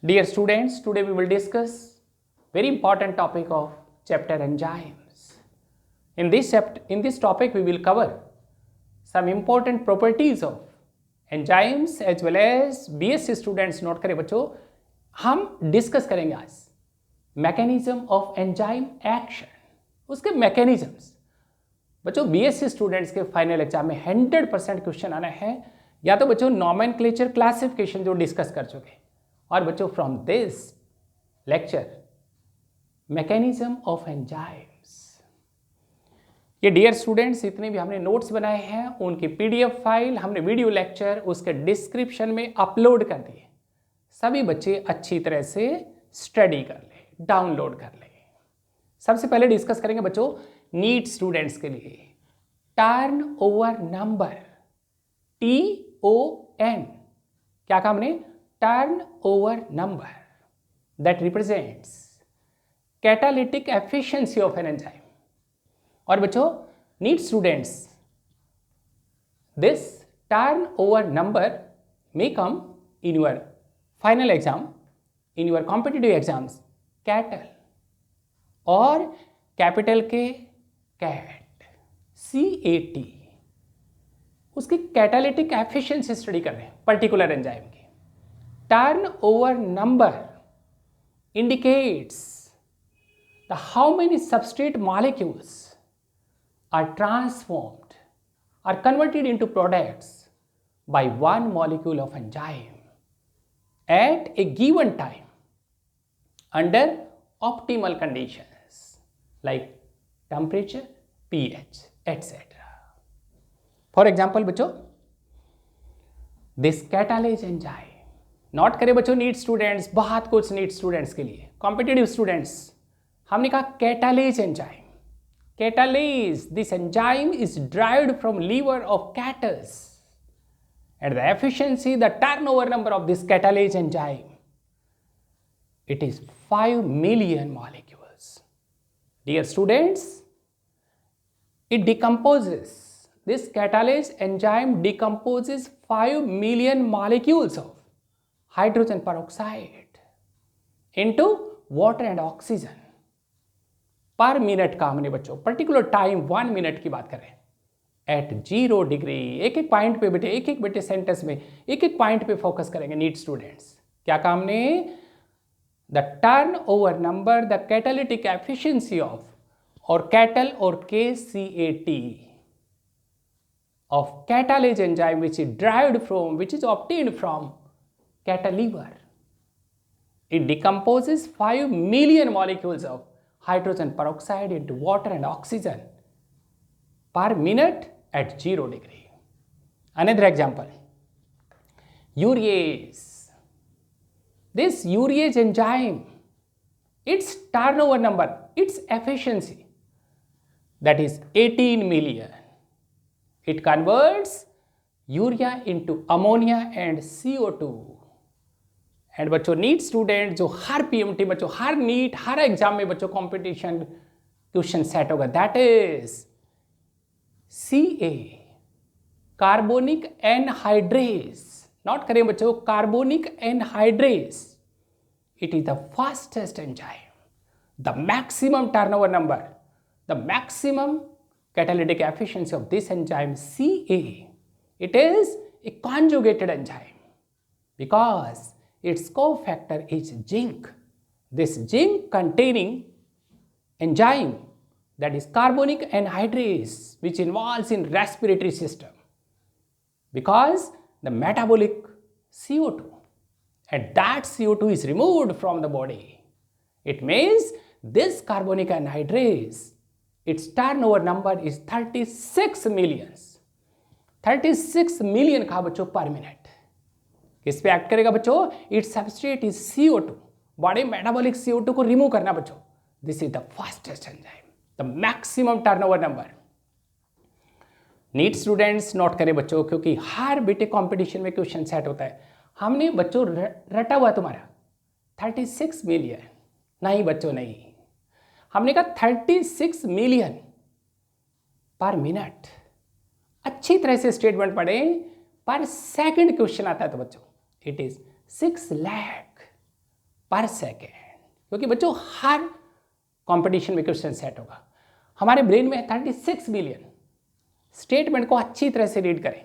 Dear students, today we will discuss very important topic of chapter enzymes. In this topic we will cover some important properties of enzymes as well as BSc students note करें बच्चों, हम discuss करेंगे आज mechanism of enzyme action, उसके mechanisms. बच्चों BSc students के final exam में 100% question आना है, या तो बच्चों नॉमेनक्लेचर क्लासिफिकेशन जो डिस्कस कर चुके, और बच्चों from this lecture mechanism of enzymes. ये डियर स्टूडेंट्स इतने भी हमने नोट्स बनाए हैं उनकी पीडीएफ फाइल हमने वीडियो लेक्चर उसके डिस्क्रिप्शन में अपलोड कर दिए। सभी बच्चे अच्छी तरह से स्टडी कर ले, डाउनलोड कर ले। सबसे पहले डिस्कस करेंगे बच्चों नीट स्टूडेंट्स के लिए टर्न ओवर नंबर, TON, क्या काम ने turn over number that represents catalytic efficiency of an enzyme. और बच्चों NEET students this turn over number may come in your final exam, in your competitive exams, कैटल और capital के cat, CAT, उसकी catalytic efficiency study कर रहे हैं particular enzyme की। Turn over number indicates the how many substrate molecules are transformed, or converted into products by one molecule of enzyme at a given time under optimal conditions like temperature, pH, etc. For example बच्चों this catalase enzyme, note करें बच्चों NEET students, बहुत कुछ NEET students के लिए, competitive students, हमने कहा catalase enzyme. Catalase, this enzyme is derived from liver of cattle, and the efficiency, the turnover number of this catalase enzyme, it is 5 million molecules. Dear students, it decomposes, this catalase enzyme decomposes 5 million molecules of hydrogen peroxide into water and oxygen per minute का हमने बच्चों particular time 1 minute की बात करें eight 0 degree. एक एक point पे बेटे, एक एक बेटे सेंटेंस में एक एक पॉइंट पे फोकस करेंगे नीट स्टूडेंट्स। क्या काम ने the turn over number, the catalytic efficiency of और कैटल और KCAT of catalase enzyme which is derived from, which is obtained from cattle liver. It decomposes 5 million molecules of hydrogen peroxide into water and oxygen per minute at 0 degree. Another example, urease. This urease enzyme, its turnover number, its efficiency, that is 18 million. It converts urea into ammonia and CO2. And बच्चों NEET student जो हर PMT बच्चों, हर NEET, हर exam में बच्चों competition question set होगा, that is CA, carbonic anhydrase. Note करें बच्चों carbonic anhydrase, it is the fastest enzyme, the maximum turnover number, the maximum catalytic efficiency of this enzyme CA, it is a conjugated enzyme because its cofactor is zinc. This zinc containing enzyme, that is carbonic anhydrase, which involves in respiratory system because the metabolic CO2, and that CO2 is removed from the body. It means this carbonic anhydrase, its turnover number is 36 millions, 36 million का बच्चों पर minute. किस पे act करेगा बच्चों? It's substrate is CO2, body metabolic CO2 को remove करना बच्चों। This is the fastest enzyme, the maximum turnover number. NEET students note करें बच्चों, क्योंकि हर बेटे कंपटीशन में क्वेश्चन सेट होता है। हमने बच्चों रटा हुआ तुम्हारा 36 मिलियन, नहीं बच्चों नहीं, हमने कहा 36 मिलियन पर मिनट। अच्छी तरह से स्टेटमेंट पढ़ें, पर सेकंड क्वेश्चन आता है तो बच्चों इट इज 6 लाख पर सेकेंड, क्योंकि बच्चों हर कंपटीशन में क्वेश्चन सेट होगा। हमारे ब्रेन में 36 बिलियन, स्टेटमेंट को अच्छी तरह से रीड करें,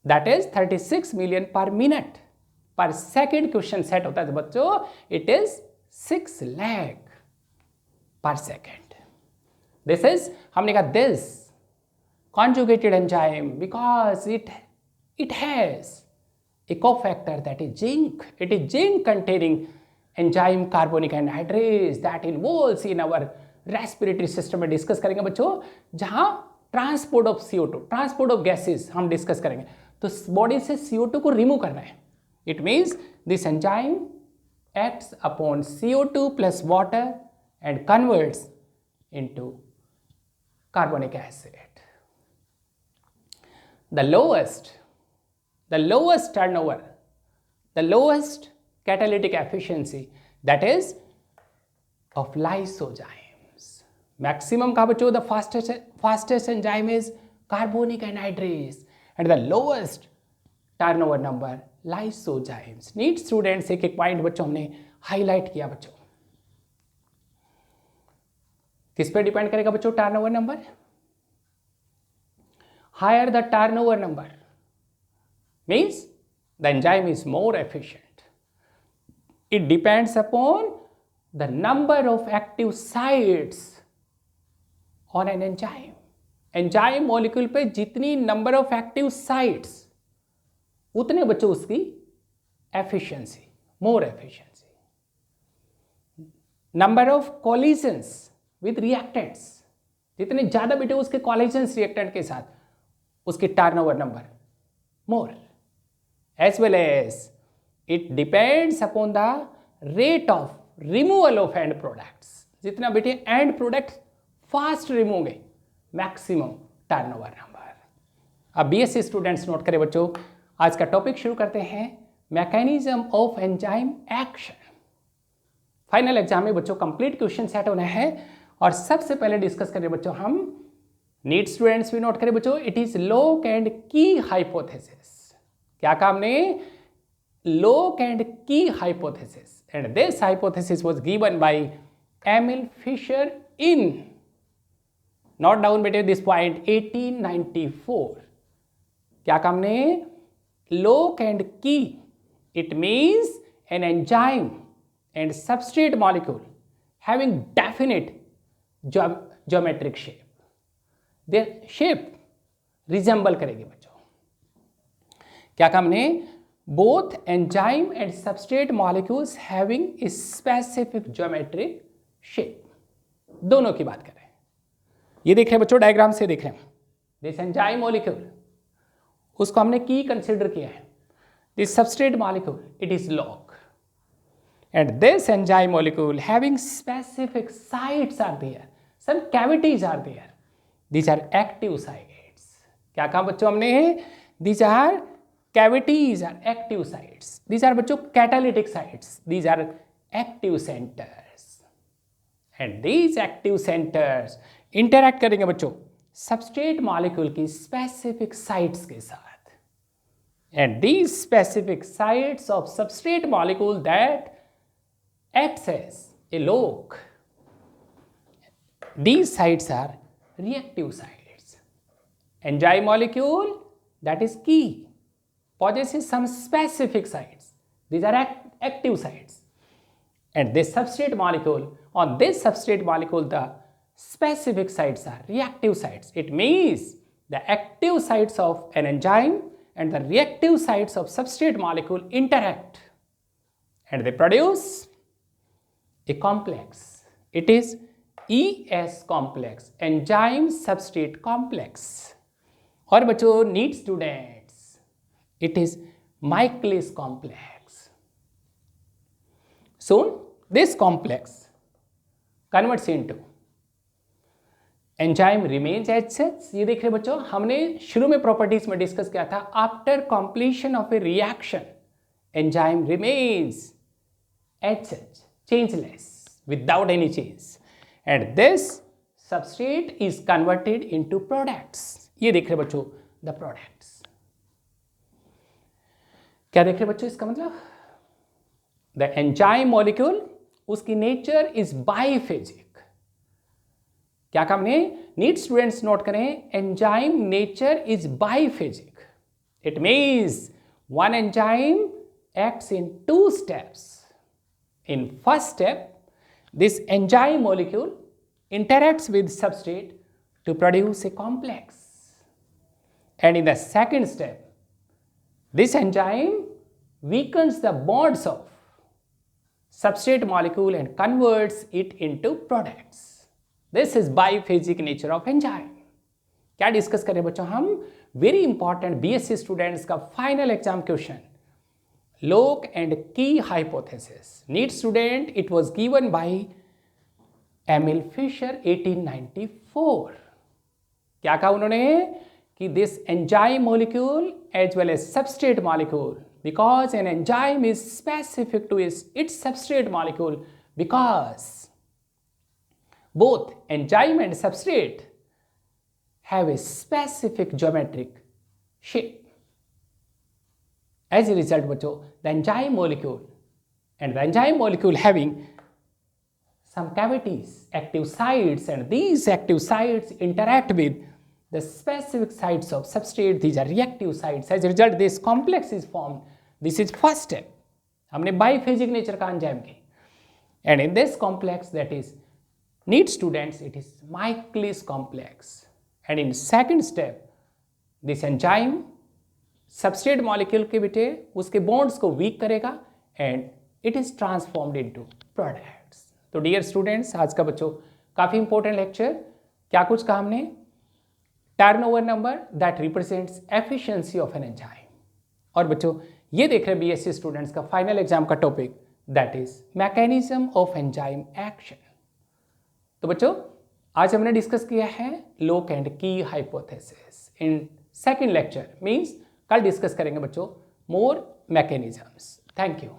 दैट इज 36 मिलियन पर मिनट, पर सेकेंड क्वेश्चन सेट होता है। तो बच्चों इट इज 6 लाख पर सेकेंड। दिस इज, हमने कहा this conjugated enzyme because it has a cofactor that is zinc. It is zinc containing enzyme carbonic anhydrase that involves in our respiratory system में discuss करेंगे बच्चों, जहां transport of CO2, transport of gases हम discuss करेंगे। तो body से CO2 को remove करना है। It means this enzyme acts upon CO2 plus water and converts into carbonic acid. The lowest turnover, the lowest catalytic efficiency, that is of lysozymes. Maximum का बच्चों the fastest enzyme is carbonic anhydrase and the lowest turnover number lysozymes. Need students एक एक point बच्चों हमने highlight किया बच्चों। किस पे डिपेंड करेगा बच्चों turnover number? Higher the turnover number means the enzyme is more efficient. It depends upon the number of active sites on an enzyme. Enzyme molecule पे जितनी number of active sites उतने बच्चों उसकी efficiency, more efficiency. Number of collisions with reactants, जितने ज़्यादा बेटे उसके collisions reactant के साथ उसकी turnover number more, as well as it depends upon the rate of removal of end products. जितना बेटे एंड प्रोडक्ट फास्ट रिमूव होंगे, मैक्सिमम टर्नओवर नंबर। अब बीएससी स्टूडेंट्स नोट करें बच्चों, आज का टॉपिक शुरू करते हैं, mechanism of enzyme action. Final exam में बच्चों कंप्लीट क्वेश्चन सेट होना है और सबसे पहले डिस्कस करें बच्चों हम, नीट स्टूडेंट्स भी नोट करें बच्चों, it is lock and key hypothesis. क्या काम ने? Lock and key hypothesis, and this hypothesis was given by Emil Fischer in, note down बेटे दिस पॉइंट, 1894। क्या काम ने? Lock and key, it means an enzyme and substrate molecule having definite geometric shape, their shape resemble करेगी बच्चों। क्या काम ने? Both enzyme and substrate molecules having a specific geometric shape, दोनों की बात कर रहे हैं। ये देख रहे हैं बच्चों, डायग्राम से देख रहे हैं, दिस एंजाइम मॉलिक्यूल, उसको हमने की कंसिडर किया है, this substrate molecule it is lock, and this enzyme molecule having specific sites are there, some cavities are there, these are active sites। क्या कहा बच्चों हमने? these are cavities are active sites, these are बच्चों catalytic sites, these are active centers, and these active centers interact करेंगे बच्चों substrate molecule की specific sites के साथ, and these specific sites of substrate molecule that acts as a lock, these sites are reactive sites. Enzyme molecule that is key possesses some specific sites, these are active sites, and this substrate molecule, on this substrate molecule the specific sites are reactive sites. It means the active sites of an enzyme and the reactive sites of substrate molecule interact and they produce a complex. It is ES complex, enzyme substrate complex। और बच्चों NEET students, it is Michaelis complex। Soon this complex converts into enzyme remains as such। ये देख रहे बच्चों, हमने शुरू में properties में डिस्कस किया था, after completion of A reaction enzyme remains as such, changeless, without any change, and this substrate is converted into products। ये देख रहे बच्चों the products। क्या देख रहे बच्चों इसका मतलब? द एंजाइम मॉलिक्यूल, उसकी नेचर इज बाइफेजिक। क्या काम ने नीड स्टूडेंट्स नोट करें, enzyme nature is biphasic. It means one enzyme acts in two steps. In first step, this enzyme molecule interacts with substrate to produce a complex. And in the second step, this enzyme weakens the bonds of substrate molecule and converts it into products. This is biphasic nature of enzyme. क्या discuss करें बच्चों हम? Very important BSc students का final exam question, Locke and key hypothesis. Need student, it was given by Emil Fischer 1894. क्या कहा उन्होंने कि this enzyme molecule as well as substrate molecule, because an enzyme is specific to its substrate molecule, because both enzyme and substrate have a specific geometric shape. As a result, बच्चों, the enzyme molecule having some cavities, active sites, and these active sites interact with the specific sites of substrate. These are reactive sites. As a result, this complex is formed. This is first step. हमने biphasic nature का enzyme की. And in this complex, that is, need students, it is Michaelis complex. And in second step, this enzyme substrate molecule के बेटे उसके bonds को week करेगा and it is transformed into products. तो dear students, आज का बच्चों काफ़ी इंपॉर्टेंट लेक्चर, क्या कुछ कहा हमने? Turnover number that represents efficiency of an enzyme. और बच्चों ये देख रहे BSc स्टूडेंट्स का फाइनल एग्जाम का topic, that is mechanism of enzyme action. तो बच्चों आज हमने डिस्कस किया है लोक and key hypothesis. In second lecture means कल डिस्कस करेंगे बच्चों मोर मैकेनिज्म्स। Thank you.